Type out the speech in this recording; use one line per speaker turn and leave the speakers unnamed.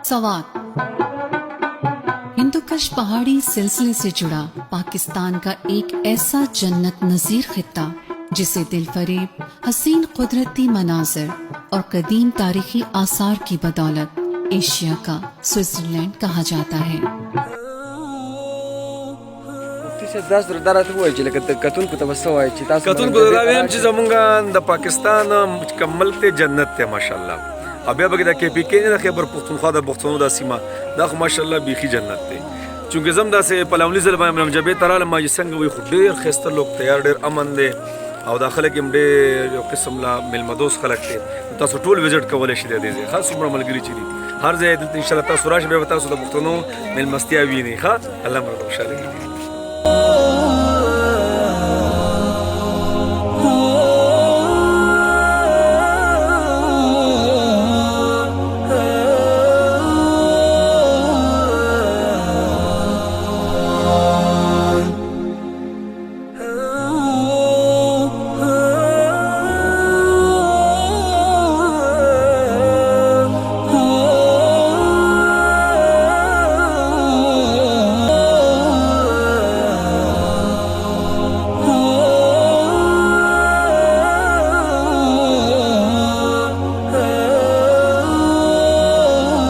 सवात हिंदुकुश पहाड़ी सिलसिले से जुड़ा पाकिस्तान का एक ऐसा जन्नत नजीर खित्ता जिसे दिलफरेब हसीन कुदरती मनाजिर और कदीम तारीखी आसार की बदौलत एशिया का स्विट्जरलैंड कहा जाता है।
कतून को दावेम چې زمونږ د پاکستان مکمل ته جنت ته ماشاءالله. بیا بګی د کې پی کې نه خبر پښتونخوا د پښتونو د سیمه دا خو ماشاءالله بیخي جنت ته. چونکه زم داسې پلاونی زل باندې جبه تراله ما څنګه وي خو ډیر خسته لوک تیار ډیر امن دي او داخله کې ډیر یو قسم لا ملمدوس خلک دي. تاسو ټول وزټ کولای شئ د دې خاص عمر ملګری چي دي هر ځای د ان شاء الله تاسو راشي به تاسو د پښتونو ملمستیا ویني ښه الله مراد خوشاله